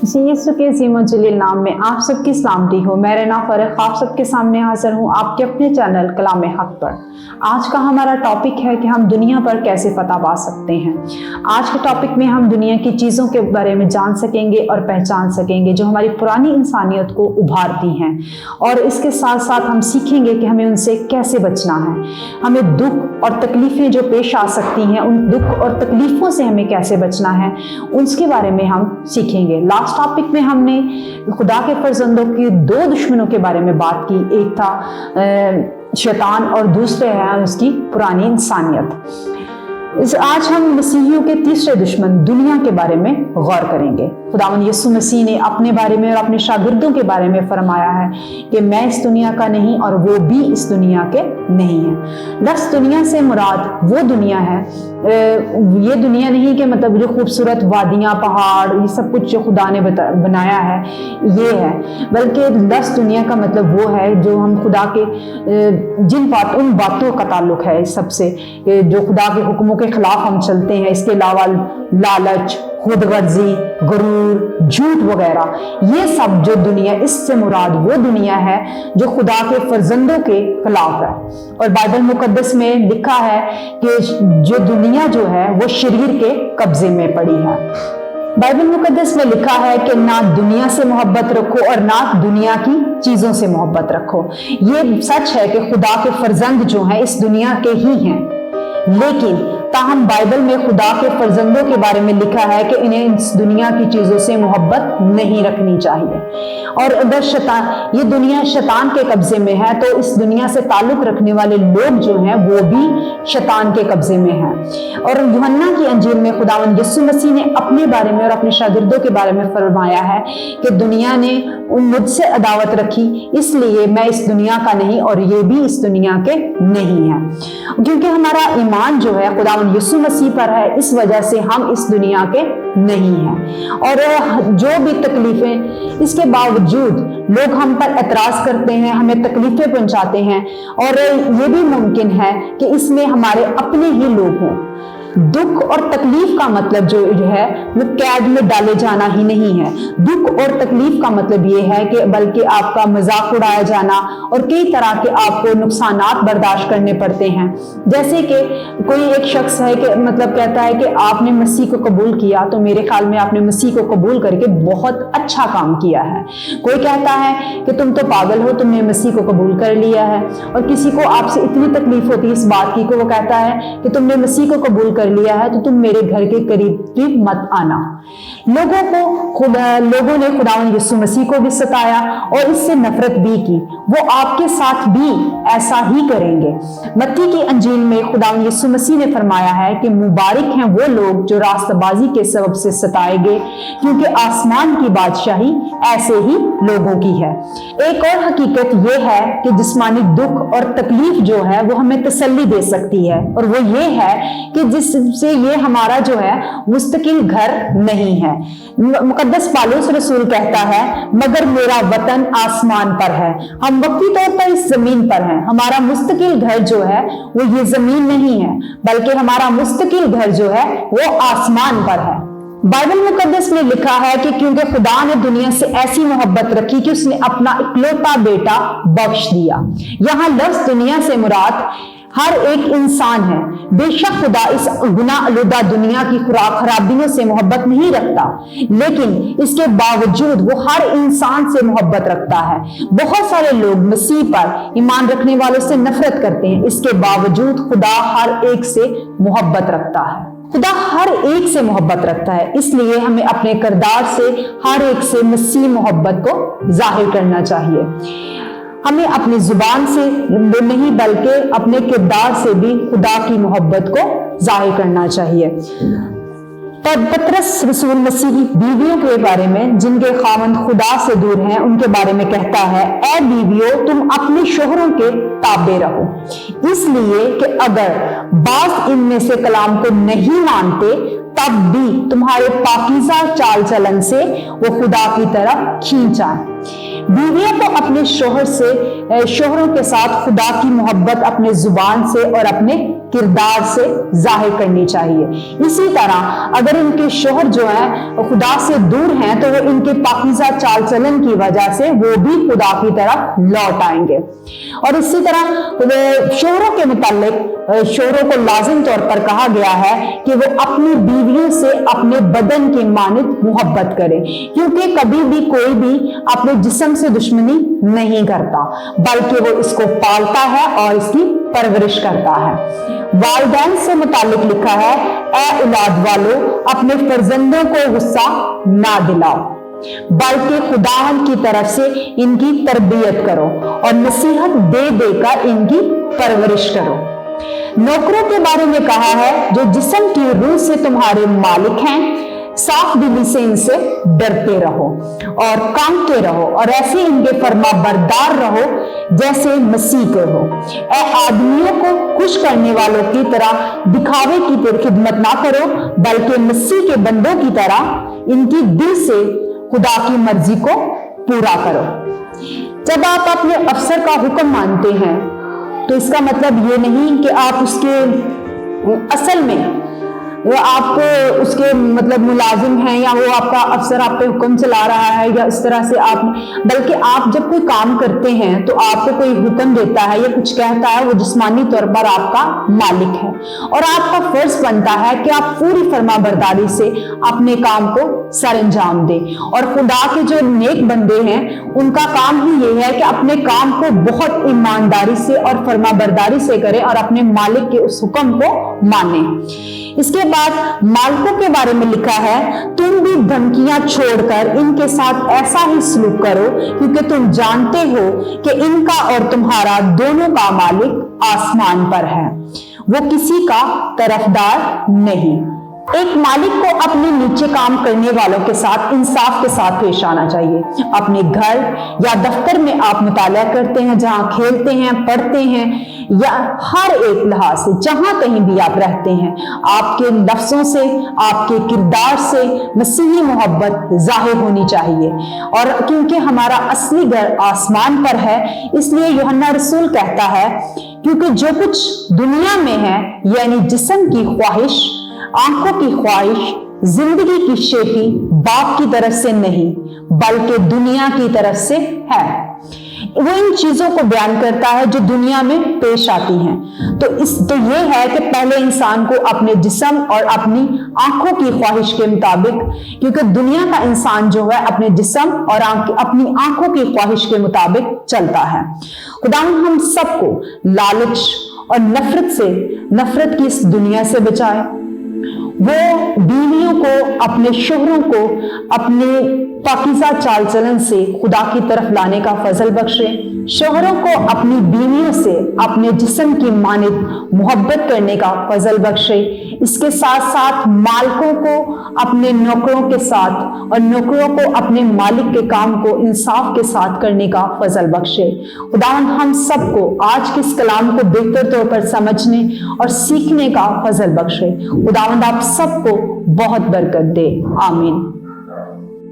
यीशु के अज़ीम जलील नाम में आप सबकी सलामती हो। मेरा नाम फ़ारिक, आप सबके सामने हाजिर हूँ आपके अपने चैनल कलाम हक पर। आज का हमारा टॉपिक है कि हम दुनिया पर कैसे फतह पा सकते हैं। आज के टॉपिक में हम दुनिया की चीज़ों के बारे में जान सकेंगे और पहचान सकेंगे जो हमारी पुरानी इंसानियत को उभारती हैं, और इसके साथ साथ हम सीखेंगे कि हमें उनसे कैसे बचना है। हमें दुख और तकलीफ़ें जो पेश आ सकती हैं, उन दुख और तकलीफ़ों से हमें कैसे बचना है, उसके बारे में हम सीखेंगे। लास्ट टॉपिक में हमने खुदा के फर्जंदों के दो दुश्मनों के बारे में बात की। एक था शैतान और दूसरे है उसकी पुरानी इंसानियत। आज हम मसीहियों के तीसरे दुश्मन दुनिया के बारे में गौर करेंगे। खुदावंद यीशु मसीह ने अपने बारे में और अपने शागिर्दों के बारे में फरमाया है कि मैं इस दुनिया का नहीं और वो भी इस दुनिया के नहीं है। लफ्ज़ दुनिया से मुराद वो दुनिया है, ये दुनिया नहीं कि मतलब जो खूबसूरत वादियाँ, पहाड़, ये सब कुछ जो खुदा ने बनाया है ये है, बल्कि लफ्ज़ दुनिया का मतलब वो है जो हम खुदा के उन बातों का ताल्लुक है सबसे, जो खुदा के हुक्मों के खिलाफ हम चलते हैं। इसके अलावा लालच, खुदगर्जी, गुरूर, झूठ वगैरह, ये सब जो दुनिया, इससे मुराद वो दुनिया है जो खुदा के फर्जंदों के खिलाफ है। और बाइबल मुकद्दस में लिखा है कि जो दुनिया जो है वो शरीर के कब्जे में पड़ी है। बाइबल मुकद्दस में लिखा है कि ना दुनिया से मोहब्बत रखो और ना दुनिया की चीजों से मोहब्बत रखो। ये सच है कि खुदा के फर्जंद जो हैं इस दुनिया के ही हैं, लेकिन ताहम बाइबल में खुदा के फर्जंदों के बारे में लिखा है कि इन्हें इस दुनिया की चीजों से मोहब्बत नहीं रखनी चाहिए। और अगर ये दुनिया शैतान के कब्जे में है तो इस दुनिया से ताल्लुक रखने वाले लोग जो हैं वो भी शैतान के कब्जे में हैं। और यूहन्ना की अंजील में खुदावंद यीशु मसीह ने अपने बारे में और अपने शागिर्दों के बारे में फरमाया है कि दुनिया ने मुझसे अदावत रखी, इसलिए मैं इस दुनिया का नहीं और ये भी इस दुनिया के नहीं है। क्योंकि हमारा ईमान जो है खुदावंद यीशु मसीह पर है, इस वजह से हम इस दुनिया के नहीं हैं। और जो भी तकलीफें, इसके बावजूद लोग हम पर एतराज करते हैं, हमें तकलीफें पहुंचाते हैं, और ये भी मुमकिन है कि इसमें हमारे अपने ही लोग हों। दुख और तकलीफ का मतलब जो है वो कैद में डाले जाना ही नहीं है। दुख और तकलीफ का मतलब ये है कि बल्कि आपका मजाक उड़ाया जाना और कई तरह के आपको नुकसानात बर्दाश्त करने पड़ते हैं। जैसे कि कोई एक शख्स है कि मतलब कहता है कि आपने मसीह को कबूल किया, तो मेरे ख्याल में आपने मसीह को कबूल करके बहुत अच्छा काम किया है। कोई कहता है कि तुम तो पागल हो, तुमने मसीह को कबूल कर लिया है। और किसी को आपसे इतनी तकलीफ होती है इस बात की कि वो कहता है कि तुमने मसीह को कबूल कर लिया है तो तुम मेरे घर के करीब मत आना। लोगों ने खुदावंद यीशु मसीह को भी सताया और इससे नफरत भी की। वो आपके साथ भी ऐसा ही करेंगे। मत्ती की अंजील में खुदावंद यीशु मसीह ने फरमाया है कि मुबारक हैं वो लोग जो रास्तबाजी के सबब से सताए गए, क्योंकि आसमान की बादशाही ऐसे ही लोगों की है। एक और हकीकत यह है कि जिस्मानी दुख और तकलीफ जो है वो हमें तसल्ली दे सकती है, और वो ये है कि जिससे ये हमारा जो है मुस्तकिल घर नहीं है। मुकद्दस पौलुस रसूल कहता है, मगर मेरा वतन आसमान पर है। हम वक्ती तौर पर इस जमीन पर हैं। हमारा मुस्तकिल घर जो है वो ये जमीन नहीं है, बल्कि हमारा मुस्तकिल घर जो है वो आसमान पर है। बाइबल मुकद्दस में लिखा है कि क्योंकि खुदा ने दुनिया से ऐसी मोहब्बत रखी कि उसने अपना इकलौता बेटा बख्श दिया। यहाँ लफ्ज़ दुनिया से मुराद हर एक इंसान है। बेशक खुदा इस गुनाह आलूदा दुनिया की खराबियों से मोहब्बत नहीं रखता, लेकिन इसके बावजूद वो हर इंसान से मोहब्बत रखता है। बहुत सारे लोग मसीह पर ईमान रखने वालों से नफरत करते हैं, इसके बावजूद खुदा हर एक से मोहब्बत रखता है। खुदा हर एक से मोहब्बत रखता है, इसलिए हमें अपने किरदार से हर एक से मसीह मोहब्बत को जाहिर करना चाहिए। हमें अपनी जुबान से नहीं बल्कि अपने किरदार से भी खुदा की मोहब्बत को जाहिर करना चाहिए। तब पतरस रसूल मसीह की बीवियों के बारे में जिनके खामंद खुदा से दूर हैं उनके बारे में कहता है, ऐ बीवियों तुम अपने शोहरों के ताबे रहो, इसलिए कि अगर बाज इनमें से कलाम को नहीं मानते तब भी तुम्हारे पाकीज़ा चाल चलन से वो खुदा की तरफ खींच आए। बीवियों को अपने शोहरों के साथ खुदा की मोहब्बत अपने जुबान से और अपने किरदार से जाहिर करनी चाहिए। इसी तरह अगर इनके शोहर जो हैं खुदा से दूर हैं तो वो इनके पाकीज़ा चाल चलन की वजह से वो भी खुदा की तरफ लौट आएंगे। और इसी तरह शोहरों के मुतालिक शोहरों को लाजिम तौर पर कहा गया है कि वो अपनी बीवियों से अपने बदन की मानित मोहब्बत करें, क्योंकि कभी भी कोई भी अपने जिस्म से दुश्मनी नहीं करता बल्कि वो इसको पालता है और इसकी परवरिश करता है। वालिदैन से मुतालिक लिखा है, ऐ औलाद वालों अपने फर्जंदों को गुस्सा ना दिलाओ बल्कि खुदावंद की तरफ से इनकी तरबियत करो और नसीहत दे देकर इनकी परवरिश करो। नौकरों के बारे में कहा है, जो जिस्म की रूह से तुम्हारे मालिक हैं, साफ दिली से इनसे डरते रहो और कांपते रहो और ऐसे इनके फर्मा बरदार रहो जैसे मसीह के हो। ऐ आदमियों को खुश करने वालों की तरह दिखावे की खिदमत ना करो बल्कि मसीह के बंदों की तरह इनकी दिल से खुदा की मर्जी को पूरा करो। जब आप अपने अफसर का हुक्म मानते हैं तो इसका मतलब ये नहीं कि आप उसके असल में आप उसके मतलब मुलाजिम हैं या वो आपका अफसर आप पे हुक्म चला रहा है या इस तरह से आप, बल्कि आप जब कोई काम करते हैं तो आपको कोई हुक्म देता है या कुछ कहता है, वो जिस्मानी तौर पर आपका मालिक है और आपका फर्ज बनता है कि आप पूरी फरमाबरदारी से अपने काम को सरअंजाम दें। और खुदा के जो नेक बंदे हैं उनका काम ही ये है कि अपने काम को बहुत ईमानदारी से और फरमाबरदारी से करें और अपने मालिक के उस हुक्म को माने। इसके बाद मालिकों के बारे में लिखा है, तुम भी धमकियां छोड़कर इनके साथ ऐसा ही सलूक करो क्योंकि तुम जानते हो कि इनका और तुम्हारा दोनों का मालिक आसमान पर है, वो किसी का तरफदार नहीं। एक मालिक को अपने नीचे काम करने वालों के साथ इंसाफ के साथ पेश आना चाहिए। अपने घर या दफ्तर में आप मुताला करते हैं, जहां खेलते हैं, पढ़ते हैं या हर एक लिहाज से जहां कहीं भी आप रहते हैं, आपके लफ्जों से आपके किरदार से मसीही मोहब्बत जाहिर होनी चाहिए। और क्योंकि हमारा असली घर आसमान पर है, इसलिए यूहन्ना रसूल कहता है, क्योंकि जो कुछ दुनिया में है यानी जिस्म की ख्वाहिश, आंखों की ख्वाहिश, जिंदगी की शेखी बाप की तरफ से नहीं बल्कि दुनिया की तरफ से है। वो इन चीजों को बयान करता है जो दुनिया में पेश आती हैं। तो ये है कि पहले इंसान को अपने जिस्म और अपनी आंखों की ख्वाहिश के मुताबिक, क्योंकि दुनिया का इंसान जो है अपने जिस्म और अपनी आंखों की ख्वाहिश के मुताबिक चलता है। खुदावंद हम सबको लालच और नफरत की इस दुनिया से बचाए। वो बीवियों को, अपने शोहरों को अपने पाकीज़ा चाल चलन से खुदा की तरफ लाने का फजल बख्शे। शोहरों को अपनी बीवियों से अपने जिस्म की मानित मोहब्बत करने का फजल बख्शे। इसके साथ साथ मालिकों को अपने नौकरों के साथ और नौकरों को अपने मालिक के काम को इंसाफ के साथ करने का फजल बख्शे। खुदावंद हम सबको आज के इस कलाम को बेहतर तौर पर समझने और सीखने का फजल बख्शे। खुदावंद आप सबको बहुत बरकत दे। आमीन।